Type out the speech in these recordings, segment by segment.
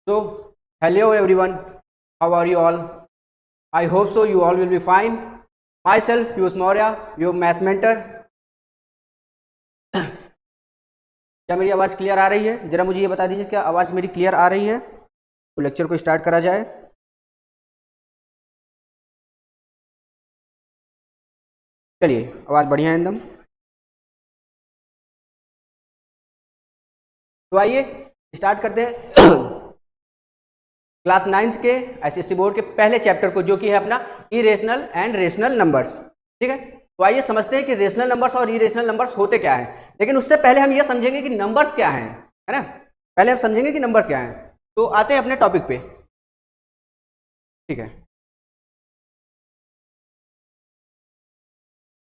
So, hello everyone, how are you all? I hope so you all will be fine. Myself, Piyush Maurya, your maths mentor. क्या मेरी आवाज़ clear आ रही है? जरा मुझे ये बता दीजिए, क्या आवाज़ मेरी क्लियर आ रही है? तो लेक्चर को स्टार्ट करा जाए। चलिए, आवाज़ बढ़िया है एकदम। तो आइए स्टार्ट करते हैं क्लास 9th के आईसीएसई बोर्ड के पहले चैप्टर को, जो कि है अपना इरेशनल एंड रेशनल नंबर्स। ठीक है, तो आइए समझते हैं कि रेशनल नंबर्स और इरेशनल नंबर्स होते क्या हैं। लेकिन उससे पहले हम ये समझेंगे कि नंबर्स क्या हैं, है ना। पहले हम समझेंगे कि नंबर्स क्या हैं। तो आते हैं अपने टॉपिक पे। ठीक है,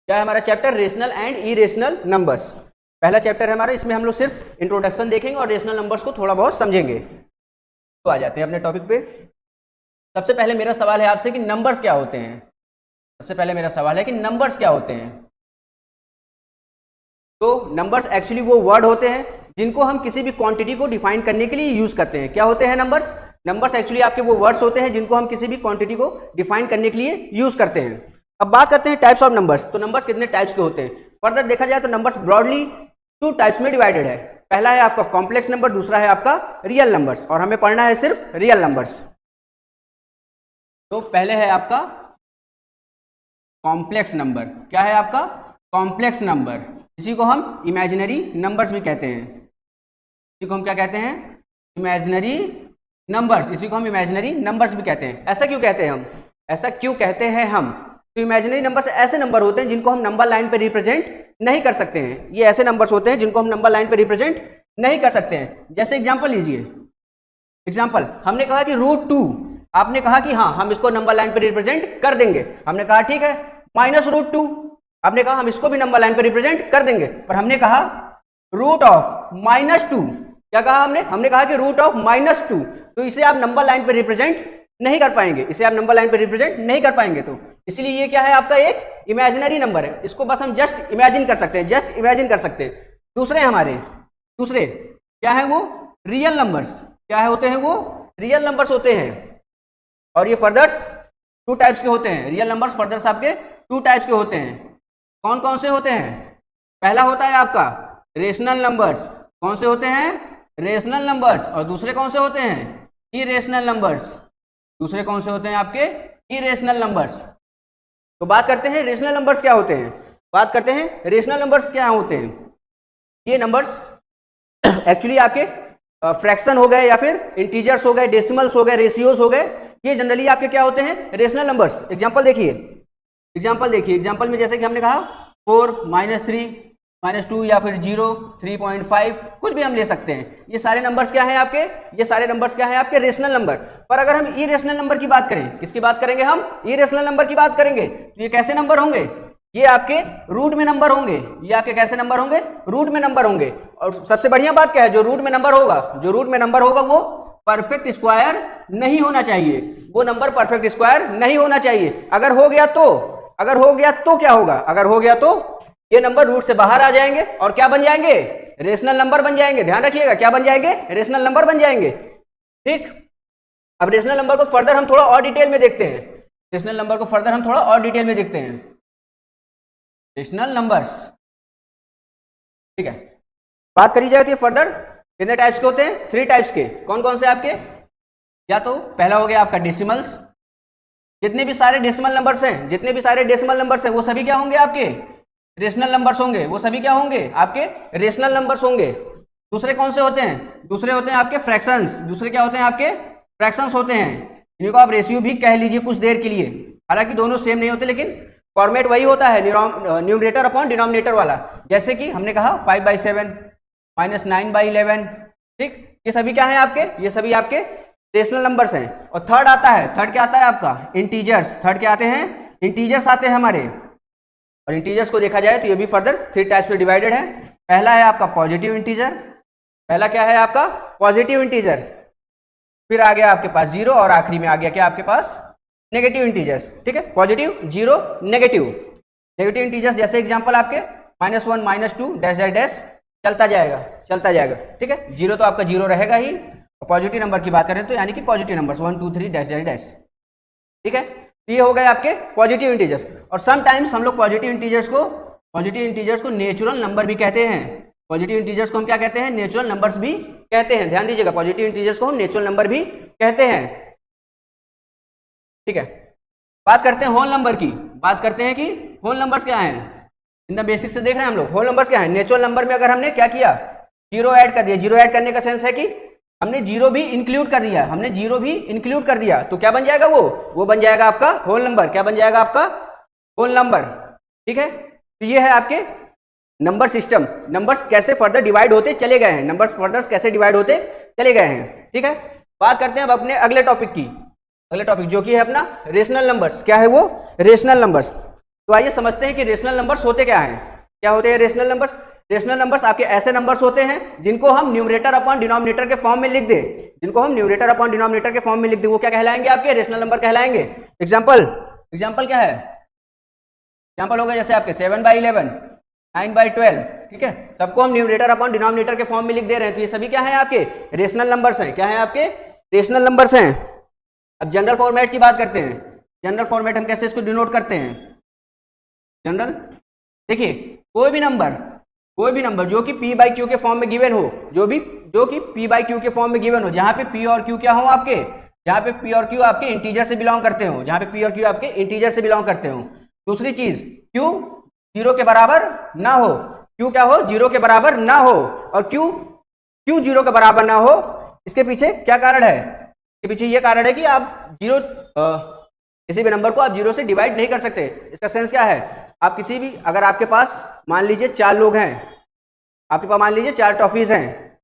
क्या है हमारा chapter? Rational and irrational numbers. पहला चैप्टर है हमारा, इसमें हम लोग सिर्फ इंट्रोडक्शन देखेंगे और रेशनल नंबर्स को थोड़ा बहुत समझेंगे। तो आ जाते हैं अपने टॉपिक पे। सबसे पहले मेरा सवाल है आपसे कि नंबर्स क्या होते हैं। सबसे पहले मेरा सवाल है कि नंबर्स क्या होते हैं। तो नंबर्स एक्चुअली वो वर्ड होते हैं जिनको हम किसी भी क्वांटिटी को डिफाइन करने के लिए यूज करते हैं। क्या होते हैं नंबर्स? नंबर्स एक्चुअली आपके वो वर्ड्स होते हैं जिनको हम किसी भी क्वांटिटी को डिफाइन करने के लिए यूज करते हैं। अब बात करते हैं टाइप्स ऑफ नंबर्स। तो नंबर्स कितने टाइप्स के होते हैं? फर्दर देखा जाए तो नंबर्स ब्रॉडली 2 टाइप्स में डिवाइडेड है। पहला है आपका कॉम्प्लेक्स नंबर, दूसरा है आपका रियल नंबर्स, और हमें पढ़ना है सिर्फ रियल नंबर्स। तो पहले है आपका कॉम्प्लेक्स नंबर। क्या है आपका? Complex number. इसी को हम इमेजिनरी नंबर्स भी कहते हैं। इसी को हम क्या कहते हैं? Imaginary numbers. इसी को हम इमेजिनरी नंबर्स भी कहते हैं। ऐसा क्यों कहते हैं हम? ऐसा क्यों कहते हैं हम? तो इमेजिनरी नंबर्स ऐसे नंबर होते हैं जिनको हम नंबर लाइन पे रिप्रेजेंट नहीं कर सकते हैं। ये ऐसे नंबर्स होते हैं जिनको हम नंबर लाइन पे रिप्रेजेंट नहीं कर सकते हैं। जैसे एग्जांपल लीजिए। एग्जांपल, हमने कहा कि √2, आपने कहा कि हाँ हम इसको नंबर लाइन पे रिप्रेजेंट कर देंगे। हमने कहा ठीक है। -√2, आपने कहा हम इसको भी नंबर लाइन पे रिप्रेजेंट कर देंगे। पर हमने कहा √-2, क्या कहा हमने? हमने कहा कि √-2, तो इसे आप नंबर लाइन पे रिप्रेजेंट नहीं कर पाएंगे। इसे आप नंबर लाइन पे रिप्रेजेंट नहीं कर पाएंगे। तो इसलिए ये क्या है? आपका एक इमेजिनरी नंबर है। इसको बस हम जस्ट इमेजिन कर सकते हैं, जस्ट इमेजिन कर सकते हैं। दूसरे क्या है? वो रियल नंबर्स। क्या है होते हैं? वो रियल नंबर्स होते हैं। और ये फर्दर्स 2 टाइप्स के होते हैं। रियल नंबर्स फर्दर्स आपके 2 टाइप्स के होते हैं। कौन कौन से होते हैं? पहला होता है आपका रेशनल नंबर्स। कौन से होते हैं? Rational numbers. और दूसरे कौन से होते हैं? Irrational numbers. दूसरे कौन से होते हैं आपके? Irrational numbers. तो बात करते हैं रेशनल नंबर्स क्या होते हैं। बात करते हैं रेशनल नंबर्स क्या होते हैं। ये नंबर्स एक्चुअली आपके फ्रैक्शन हो गए, या फिर इंटीजर्स हो गए, डेसिमल्स हो गए, रेशियोज हो गए, ये जनरली आपके क्या होते हैं? Rational numbers. एग्जांपल देखिए। एग्जांपल में जैसे कि हमने कहा 4, -3, -2, या फिर 0, 3.5, कुछ भी हम ले सकते हैं। ये सारे नंबर्स क्या हैं आपके? ये सारे नंबर्स क्या हैं आपके? Rational number. पर अगर हम इरेशनल नंबर की बात करें, किसकी बात करेंगे हम? इरेशनल नंबर की बात करेंगे। तो ये कैसे नंबर होंगे? ये आपके रूट में नंबर होंगे। ये आपके कैसे नंबर होंगे? रूट में नंबर होंगे। और सबसे बढ़िया बात क्या है? जो रूट में नंबर होगा, वो परफेक्ट स्क्वायर नहीं होना चाहिए। वो नंबर परफेक्ट स्क्वायर नहीं होना चाहिए। अगर हो गया तो क्या होगा? अगर हो गया तो ये नंबर रूट से बाहर आ जाएंगे और क्या बन जाएंगे? रेशनल नंबर बन जाएंगे। ध्यान रखिएगा, क्या बन जाएंगे? रेशनल नंबर बन जाएंगे। ठीक, अब रेशनल नंबर को फर्दर हम थोड़ा और डिटेल में देखते हैं। रेशनल नंबर्स, ठीक है, बात करी जाए तो ये फर्दर कितने टाइप्स के होते हैं? 3 टाइप्स के। कौन कौन से आपके? या तो पहला हो गया आपका डेसिमल्स। जितने भी सारे डेसिमल नंबर्स हैं वो सभी क्या होंगे? आपके रेशनल नंबर्स होंगे। वो सभी क्या होंगे? आपके रेशनल नंबर्स होंगे। दूसरे कौन से होते हैं? दूसरे होते हैं आपके फ्रैक्शंस। दूसरे क्या होते हैं? आपके फ्रैक्शंस होते हैं। इनको आप रेशियो भी कह लीजिए कुछ देर के लिए। हालांकि दोनों सेम नहीं होते, लेकिन फॉर्मेट वही होता है, न्यूमरेटर अपॉन डिनोमिनेटर वाला। जैसे कि हमने कहा 5/7, -9/11। ठीक, ये सभी क्या है आपके? ये सभी आपके रेशनल नंबर्स हैं। और थर्ड क्या आता है आपका? इंटीजर्स। थर्ड क्या आते हैं? इंटीजर्स आते हैं हमारे। और इंटीजर्स को देखा जाए तो ये भी फर्दर 3 टाइप्स में डिवाइडेड है। पहला है आपका पॉजिटिव इंटीजर। पहला क्या है आपका? Positive integer. फिर आ गया आपके पास 0, और आखिरी में आ गया क्या आपके पास? Negative integers. ठीक है, पॉजिटिव, 0, नेगेटिव इंटीजर्स। जैसे एग्जांपल आपके -1, -2, डैश डैश डैश, चलता जाएगा। ठीक है, 0 तो आपका 0 रहेगा ही, पॉजिटिव नंबर की बात करें तो यानी कि positive numbers 1 2 3 dash dash dash, ठीक है। तो ये हो गए आपके पॉजिटिव इंटीजर्स। और समटाइम्स हम लोग पॉजिटिव इंटीजर्स को नेचुरल नंबर भी कहते हैं। पॉजिटिव इंटीजर्स को हम क्या कहते हैं? नेचुरल नंबर्स भी कहते हैं। ध्यान दीजिएगा, पॉजिटिव इंटीजर्स को हम नेचुरल नंबर भी कहते हैं, ठीक है। बात करते हैं होल नंबर की। बात करते हैं कि होल नंबर्स क्या हैं। इन द बेसिक से देख रहे हैं हम लोग। होल नंबर्स क्या है? नेचुरल नंबर में अगर हमने क्या किया, जीरो ऐड कर दिया। जीरो ऐड करने का सेंस है कि हमने जीरो भी इंक्लूड कर दिया, हमने जीरो भी इंक्लूड कर दिया, तो क्या बन जाएगा? वो बन जाएगा आपका होल नंबर। क्या बन जाएगा आपका? होल नंबर, ठीक है। तो ये है आपके नंबर सिस्टम। नंबर्स कैसे फर्दर डिवाइड होते चले गए हैं, नंबर्स फर्दर कैसे डिवाइड होते चले गए हैं, ठीक है। बात करते हैं अब अपने अगले टॉपिक की। अगले टॉपिक जो कि है अपना रेशनल नंबर्स। क्या है वो? Rational numbers. तो आइए समझते हैं कि रेशनल नंबर्स होते क्या हैं। क्या होते हैं रेशनल नंबर्स? रेशनल नंबर्स आपके ऐसे नंबर्स होते हैं जिनको हम न्यूमरेटर अपॉन डिनोमिनेटर के फॉर्म में लिख दें। जिनको हम न्यूमरेटर अपॉन डिनोमिनेटर के फॉर्म में लिख दें, वो क्या कहलाएंगे? आपके रेशनल नंबर कहलाएंगे। एग्जाम्पल क्या है? एग्जाम्पल हो गया जैसे आपके 7/11, 9/12, ठीक है। सबको हम न्यूमरेटर अपॉन डिनोमिनेटर के फॉर्म में लिख दे रहे हैं, तो ये सभी क्या है? आपके रेशनल नंबर्स हैं। क्या है? आपके रेशनल नंबर्स हैं। अब जनरल फॉर्मेट की बात करते हैं। जनरल फॉर्मेट हम कैसे इसको डिनोट करते हैं? जनरल, देखिए कोई भी नंबर जो कि p बाई क्यू के फॉर्म में गिवन हो, जो कि p बाई क्यू के फॉर्म में गिवन हो, जहां पे p और q क्या हो आपके, जहां पे p और q आपके इंटीजर से बिलोंग करते हो, जहां पे p और q आपके इंटीजर से बिलोंग करते हो। दूसरी चीज, q 0 के बराबर ना हो, q क्या हो? 0 के बराबर ना हो। और q 0 के बराबर ना हो, इसके पीछे क्या कारण है? इसके पीछे ये कारण है कि आप किसी भी नंबर को आप 0 से डिवाइड नहीं कर सकते। इसका सेंस क्या है? आप किसी भी, अगर आपके पास मान लीजिए 4 लोग हैं, आपके पास मान लीजिए 4 टॉफीज हैं,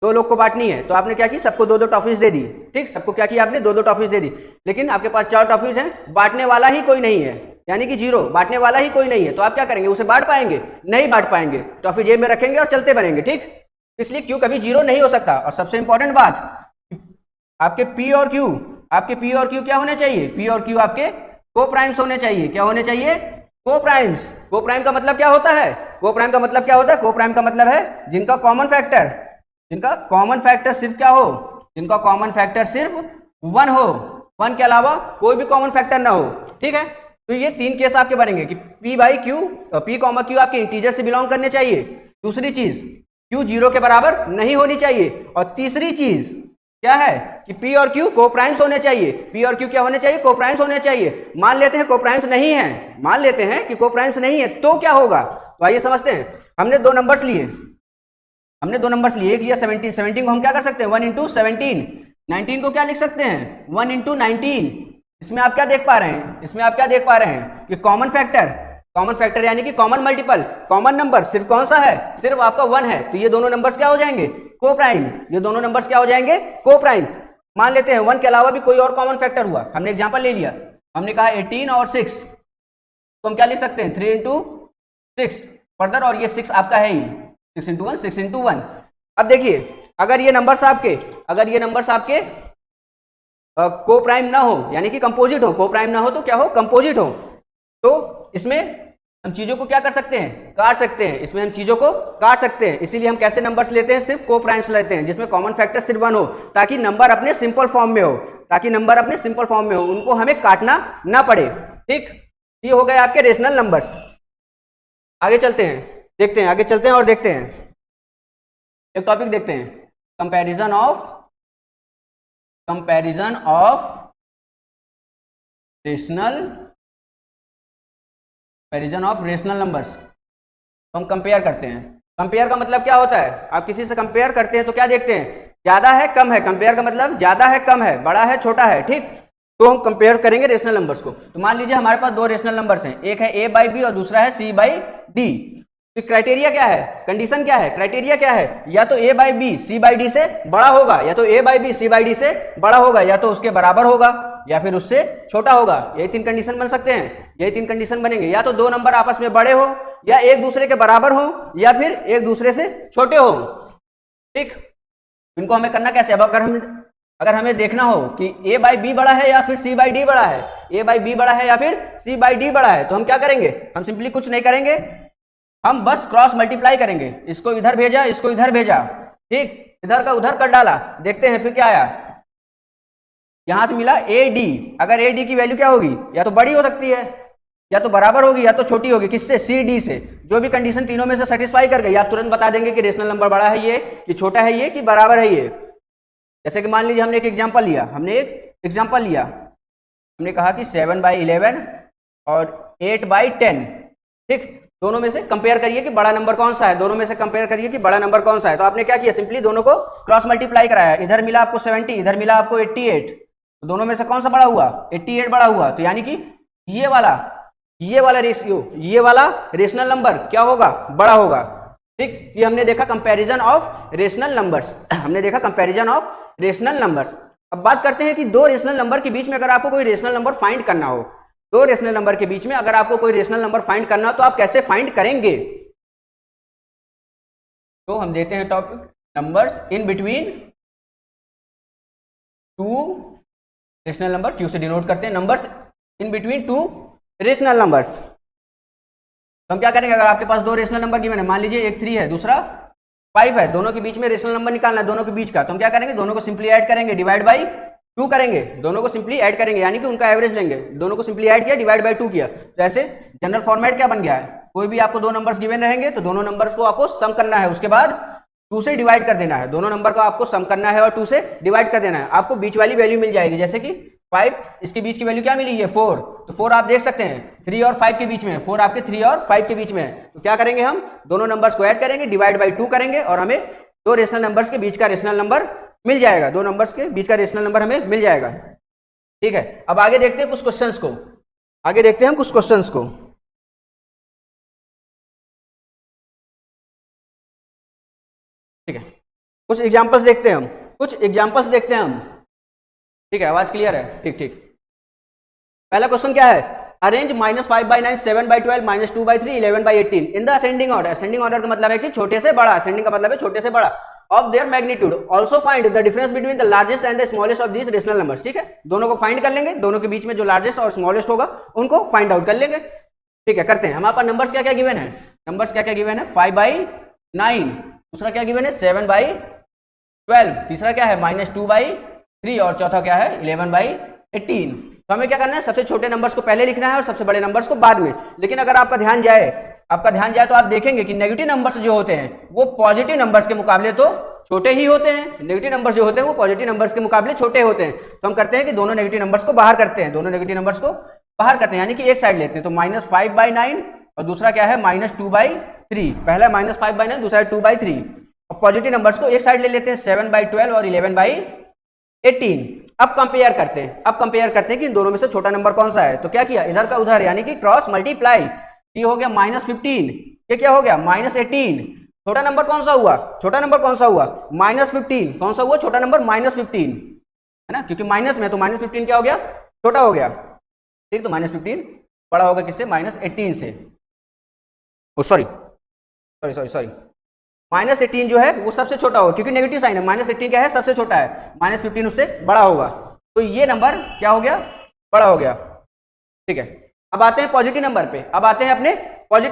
2 लोग को बांटनी है, तो आपने क्या की? सबको 2-2 टॉफीज दे दी, ठीक। सबको क्या किया आपने? 2-2 टॉफीज दे दी। लेकिन आपके पास 4 टॉफीज हैं, बांटने वाला ही कोई नहीं है, यानी कि 0, बांटने वाला ही कोई नहीं है, तो आप क्या करेंगे? उसे बांट पाएंगे? नहीं बांट पाएंगे। टॉफी जेब में रखेंगे और चलते बनेंगे, ठीक। इसलिए क्यू कभी 0 नहीं हो सकता। और सबसे इंपॉर्टेंट बात, आपके p और q क्या होने चाहिए? p और q आपके को प्राइम्स होने चाहिए। क्या होने चाहिए? को प्राइम्स। को प्राइम का मतलब क्या होता है? को प्राइम का मतलब क्या होता है? को प्राइम का मतलब है जिनका कॉमन फैक्टर सिर्फ क्या हो? जिनका कॉमन फैक्टर सिर्फ 1 हो, 1 के अलावा कोई भी कॉमन फैक्टर ना हो, ठीक है। तो ये 3 केस आपके बनेंगे कि p by Q, p comma Q आपके इंटीजर से बिलोंग करने चाहिए। दूसरी चीज, q 0 के बराबर नहीं होनी चाहिए। और तीसरी चीज क्या है? कि p और q को प्राइम्स होने चाहिए। p और q क्या होने चाहिए? को प्राइम्स होने चाहिए। मान लेते हैं को प्राइम्स नहीं है, मान लेते हैं कि को प्राइम्स नहीं है, तो क्या होगा? तो आइए समझते हैं। हमने 2 नंबर्स लिए, एक लिया 17। 17 को हम क्या कर सकते हैं? 1 इंटू 17। 19 को क्या लिख सकते हैं? 1 इंटू 19। इसमें आप क्या देख पा रहे हैं कि कॉमन फैक्टर यानी कि कॉमन मल्टीपल, कॉमन नंबर सिर्फ कौन सा है? सिर्फ आपका 1 है। तो ये दोनों नंबर्स क्या हो जाएंगे? को प्राइम। ये दोनों नंबर्स क्या हो जाएंगे? को प्राइम। मान लेते हैं 1 के अलावा भी कोई और कॉमन फैक्टर हुआ। हमने एग्जांपल ले लिया, हमने कहा 18 और 6, तो हम क्या लिख सकते हैं? 3 इंटू 6 फर्दर, और ये 6 आपका है ही, 6 इंटू 1। अब देखिए, अगर ये नंबर्स आपके को प्राइम ना हो, यानी कि कंपोजिट हो, को प्राइम ना हो तो क्या हो? कंपोजिट हो, तो इसमें हम चीजों को क्या कर सकते हैं? काट सकते हैं। इसमें हम चीजों को काट सकते हैं। इसीलिए हम कैसे नंबर्स लेते हैं? सिर्फ को प्राइम्स लेते हैं, जिसमें कॉमन फैक्टर सिर्फ 1 हो, ताकि नंबर अपने सिंपल फॉर्म में हो, उनको हमें काटना ना पड़े, ठीक। ये हो गए आपके रेशनल नंबर्स। आगे चलते हैं, और देखते हैं एक टॉपिक देखते हैं, कंपैरिजन ऑफ रेशनल नंबर्स। तो हम कंपेयर करते हैं। कंपेयर का मतलब क्या होता है? आप किसी से कंपेयर करते हैं तो क्या देखते हैं? ज्यादा है, कम है। कंपेयर का मतलब ज्यादा है, कम है, बड़ा है, छोटा है, ठीक। तो हम कंपेयर करेंगे रेशनल नंबर्स को। तो मान लीजिए हमारे पास 2 रेशनल नंबर्स हैं, एक है a बाई बी और दूसरा है c बाई डी। तो क्राइटेरिया क्या है? कंडीशन क्या है? क्राइटेरिया क्या है? या तो a by B c by D से बड़ा होगा, या तो a by B c by D से बड़ा होगा, या तो उसके बराबर होगा, या फिर उससे छोटा होगा। यही 3 कंडीशन बन सकते हैं, यही 3 कंडीशन बनेंगे। या तो 2 नंबर आपस में बड़े हो, या एक दूसरे के बराबर हो, या फिर एक दूसरे से छोटे हो, ठीक। इनको हमें करना कैसे? अब अगर हमें देखना हो कि a बाई बी बड़ा है या फिर c बाई डी बड़ा है, a बाई बी बड़ा है या फिर c बाई डी बड़ा है, तो हम क्या करेंगे? हम सिंपली कुछ नहीं करेंगे, हम बस क्रॉस मल्टीप्लाई करेंगे। इसको इधर भेजा, इसको इधर भेजा, ठीक। इधर का उधर कर डाला, देखते हैं फिर क्या आया। यहां से मिला ए डी, अगर ए डी की वैल्यू क्या होगी, या तो बड़ी हो सकती है, या तो बराबर होगी, या तो छोटी होगी, किससे, सी डी से। जो भी कंडीशन तीनों में से सेटिस्फाई कर गई, आप तुरंत बता देंगे कि रेशनल नंबर बड़ा है ये, कि छोटा है ये, कि बराबर है ये। जैसे कि मान लीजिए हमने एक एग्जांपल लिया, हमने कहा कि 7/11 और 8/10, ठीक, दोनों में से कंपेयर करिए कि बड़ा नंबर कौन सा है, दोनों में से कंपेयर करिए कि बड़ा नंबर कौन सा है। तो आपने क्या किया, सिंपली दोनों को क्रॉस मल्टीप्लाई कराया, इधर मिला आपको 70, इधर मिला आपको 88, तो दोनों में से कौन सा बड़ा हुआ, 88 बड़ा हुआ। तो यानी कि ये वाला रेशियो, ये वाला रेशनल नंबर क्या होगा, बड़ा होगा, ठीक। ये हमने देखा कंपैरिजन ऑफ रेशनल नंबर्स, हमने देखा कंपैरिजन ऑफ रेशनल नंबर्स। अब बात करते हैं कि दो रेशनल नंबर के बीच में अगर आपको कोई रेशनल नंबर फाइंड करना हो, दो रेशनल नंबर के बीच में अगर आपको कोई रेशनल नंबर फाइंड करना हो तो आप कैसे फाइंड करेंगे। तो हम देते हैं topic numbers in between two rational number, Q से डिनोट करते हैं, numbers in between two rational numbers. तो हम क्या करेंगे, अगर आपके पास दो रेशनल नंबर गिवन है, मान लीजिए एक 3 है दूसरा 5 है, दोनों के बीच में रेशनल नंबर निकालना है, दोनों के बीच का, तो हम क्या करेंगे, दोनों को सिंपली ऐड करेंगे, डिवाइड बाई 2 करेंगे, दोनों को सिंपली ऐड करेंगे, यानी कि उनका एवरेज लेंगे, दोनों को सिंपली ऐड किया, डिवाइड बाई 2 किया। तो ऐसे जनरल फॉर्मेट क्या बन गया है, कोई भी आपको दो नंबर्स गिवन रहेंगे तो दोनों नंबर्स को आपको सम करना है, उसके बाद 2 से डिवाइड कर देना है, दोनों नंबर को आपको सम करना है और 2 से डिवाइड कर देना है, आपको बीच वाली वैल्यू मिल जाएगी। जैसे कि 5, इसके बीच की वैल्यू क्या मिली है, 4, तो 4 आप देख सकते हैं 3 और 5 के बीच में, 4 आपके 3 और 5 के बीच में है। तो क्या करेंगे, हम दोनों नंबर्स को ऐड करेंगे, डिवाइड बाई 2 करेंगे और हमें दो रेशनल नंबर्स के बीच का रेशनल नंबर मिल जाएगा, दो नंबर्स के बीच का रेशनल नंबर हमें मिल जाएगा, ठीक है। अब आगे देखते हैं कुछ क्वेश्चंस को, आगे देखते हैं हम कुछ क्वेश्चंस को। ठीक है, कुछ एग्जांपल्स देखते हैं हम, ठीक है, आवाज क्लियर है, ठीक ठीक। पहला क्वेश्चन क्या है, arrange -5/9, 7/12, -2/3, 11/18 in the ascending order. Ascending order का मतलब है कि छोटे से बड़ा, असेंडिंग का मतलब है छोटे से बड़ा, of their magnitude, also find the difference between the largest and the smallest of these rational numbers. ठीक है, दोनों को फाइंड कर लेंगे, दोनों के बीच में जो लार्जेस्ट और स्मॉलेस्ट होगा उनको फाइंड आउट कर लेंगे। ठीक है, करते हैं। हमारे पास नंबर्स क्या क्या गिवन है, नंबर्स क्या क्या गिवन है, 5/9, दूसरा क्या गिवन है 7/12, तीसरा क्या है -2/3 और चौथा क्या है 11/18। तो हमें क्या करना है, सबसे छोटे नंबर्स को पहले लिखना है और सबसे बड़े नंबर्स को बाद में। लेकिन अगर आपका ध्यान जाए तो आप देखेंगे कि नेगेटिव नंबर्स जो होते हैं वो पॉजिटिव नंबर्स के मुकाबले तो छोटे ही होते हैं। नेगेटिव नंबर्स जो होते हैं वो पॉजिटिव नंबर्स के मुकाबले छोटे होते हैं। तो हम करते हैं कि दोनों नेगेटिव नंबर्स को बाहर करते हैं, यानी कि एक साइड लेते हैं। तो -5/9 और दूसरा क्या है -2/3, पहला -5/9, दूसरा है 2/3। और पॉजिटिव नंबर्स को एक साइड ले लेते हैं, 7/12 और 11/18। अब कंपेयर करते हैं कि इन दोनों में से छोटा नंबर कौन सा है। तो क्या किया, इधर का उधर, यानी कि क्रॉस मल्टीप्लाई। ये हो गया -15, ये क्या हो गया -18। छोटा नंबर कौन सा हुआ, -15 कौन सा हुआ, छोटा नंबर -15 है ना, क्योंकि माइनस में, तो -15 क्या हो गया, छोटा हो गया। ठीक, तो -15 बड़ा होगा किससे, -18 से। सॉरी -18 जो है वो सबसे छोटा होगा, क्योंकि नेगेटिव साइन है। -18 क्या है, सबसे छोटा है, -15 उससे बड़ा होगा। तो ये नंबर क्या हो गया, बड़ा हो गया। ठीक है, अब आते हैं पॉजिटिव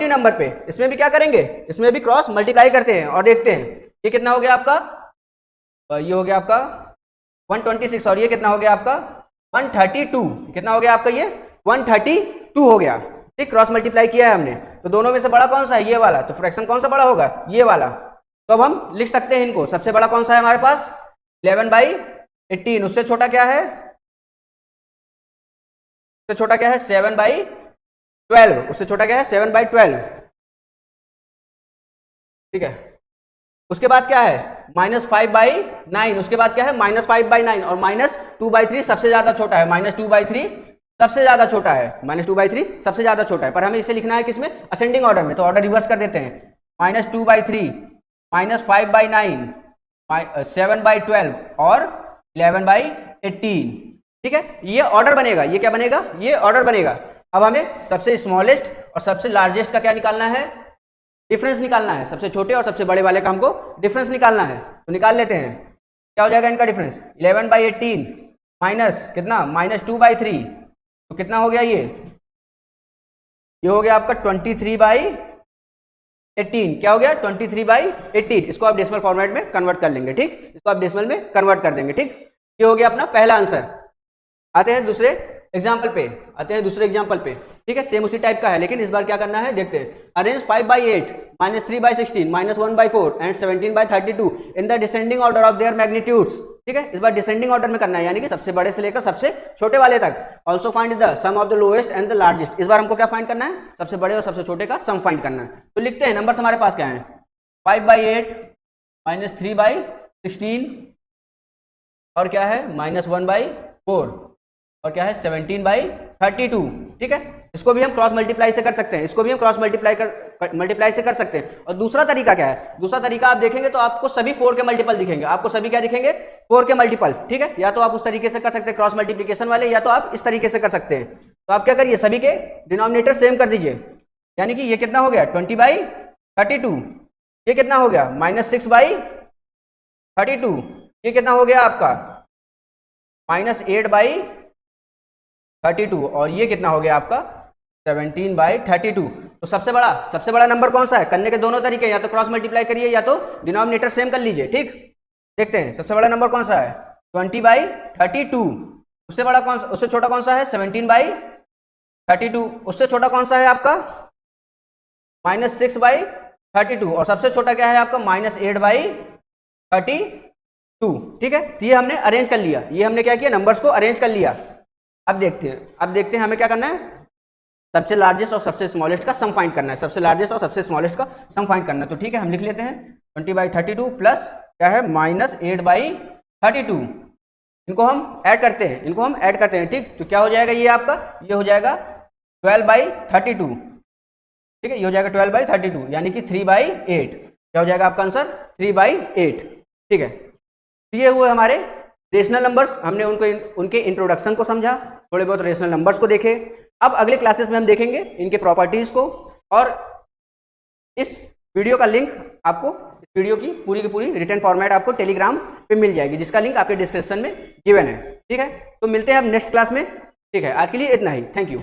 नंबर पे, इसमें भी क्या करेंगे, इसमें भी क्रॉस मल्टीप्लाई करते हैं और देखते हैं ये कितना हो गया आपका, ये हो गया आपका 126 और ये कितना हो गया आपका 132, कितना हो गया आपका ये 132 हो गया। ठीक, क्रॉस मल्टीप्लाई किया है हमने। तो दोनों में से बड़ा कौन सा है, ये वाला। तो फ्रैक्शन कौन सा बड़ा होगा, ये वाला। तो अब हम लिख सकते हैं इनको, सबसे बड़ा कौन सा है हमारे पास 11/18, उससे छोटा क्या है, 7/12, उससे छोटा क्या है 7/12। ठीक है, उसके बाद क्या है -5/9, उसके बाद क्या है -5/9 और -2/3 सबसे ज्यादा छोटा है, -2/3 सबसे ज्यादा छोटा है, पर हमें इसे लिखना है किसमें, असेंडिंग ऑर्डर में। तो ऑर्डर रिवर्स कर देते हैं, -2/3, -5/9, 7/12 और 11/18। ठीक है, ये ऑर्डर बनेगा, ये क्या बनेगा, ये ऑर्डर बनेगा। अब हमें सबसे स्मॉलेस्ट और सबसे लार्जेस्ट का क्या निकालना है, डिफरेंस निकालना है। सबसे छोटे और सबसे बड़े वाले का हमको डिफरेंस निकालना है। तो निकाल लेते हैं, क्या हो जाएगा इनका डिफरेंस, 11/18 माइनस कितना -2/3, तो कितना हो गया, ये हो गया आपका 23/18। 18 क्या हो गया 23/18। इसको आप डेसिमल फॉर्मेट में कन्वर्ट कर लेंगे, ठीक, इसको आप डेसिमल में कन्वर्ट कर देंगे, ठीक। ये हो गया अपना पहला आंसर। आते हैं दूसरे एग्जाम्पल पे, ठीक है, सेम उसी टाइप का है, लेकिन इस बार क्या करना है देखते हैं। Arrange 5/8 -3/16 -1/4 and 17/32 in the descending order of their magnitudes, ठीक है। इस बार डिसेंडिंग ऑर्डर में करना है, यानी कि सबसे बड़े से लेकर सबसे छोटे वाले तक। Also find the sum of the lowest and the largest. इस बार हमको क्या फाइंड करना है, सबसे बड़े और सबसे छोटे का सम फाइंड करना है। तो लिखते हैं, नंबर्स हमारे पास क्या है, 5/8 -3/16 और क्या है -1/4 और क्या है 17/32, ठीक है। इसको भी हम क्रॉस मल्टीप्लाई से कर सकते हैं, इसको भी हम क्रॉस मल्टीप्लाई से कर सकते हैं। और दूसरा तरीका क्या है, दूसरा तरीका आप देखेंगे तो आपको सभी 4 के मल्टीपल दिखेंगे, आपको सभी क्या दिखेंगे 4 के मल्टीपल, ठीक है। या तो आप उस तरीके से कर सकते हैं क्रॉस मल्टीप्लीकेशन वाले, या तो आप इस तरीके से कर सकते हैं। तो आप क्या करिए, सभी के डिनोमिनेटर सेम कर दीजिए, यानी कि ये कितना हो गया 20/32, ये कितना हो गया -6/32, ये कितना हो गया आपका -8/32 और ये कितना हो गया आपका 17/32। तो सबसे बड़ा नंबर कौन सा है, करने के दोनों तरीके, या तो क्रॉस मल्टीप्लाई करिए या तो डिनोमिनेटर सेम कर लीजिए, ठीक। देखते हैं सबसे बड़ा नंबर कौन सा है 20/32, उससे बड़ा कौन सा, उससे छोटा कौन सा है 17/32, उससे छोटा कौन सा है आपका -6/32 और सबसे छोटा क्या है आपका -8/32, ठीक है। तो ये हमने अरेंज कर लिया, ये हमने क्या किया, नंबर्स को अरेंज कर लिया। अब देखते हैं हमें क्या करना है, सबसे लार्जेस्ट और सबसे स्मॉलेस्ट का सम फाइंड करना है, सबसे लार्जेस्ट और सबसे स्मॉलेस्ट का सम फाइंड करना है। तो ठीक है, हम लिख लेते हैं 20/32 प्लस क्या है -8/32, इनको हम ऐड करते हैं, ठीक। तो क्या हो जाएगा, ये आपका ये हो जाएगा 12/32, ठीक है, ये हो जाएगा 12/32 यानी कि 3/8। क्या हो जाएगा आपका आंसर 3/8, ठीक है। तो ये हुए हमारे रेशनल नंबर्स, हमने उनके इंट्रोडक्शन को समझा, थोड़े बहुत रेशनल नंबर्स को देखे। अब अगले क्लासेस में हम देखेंगे इनके प्रॉपर्टीज को, और इस वीडियो का लिंक आपको, इस वीडियो की पूरी रिटन फॉर्मेट आपको टेलीग्राम पे मिल जाएगी, जिसका लिंक आपके डिस्क्रिप्शन में गिवन है, ठीक है। तो मिलते हैं अब नेक्स्ट क्लास में, ठीक है। आज के लिए इतना ही, थैंक यू।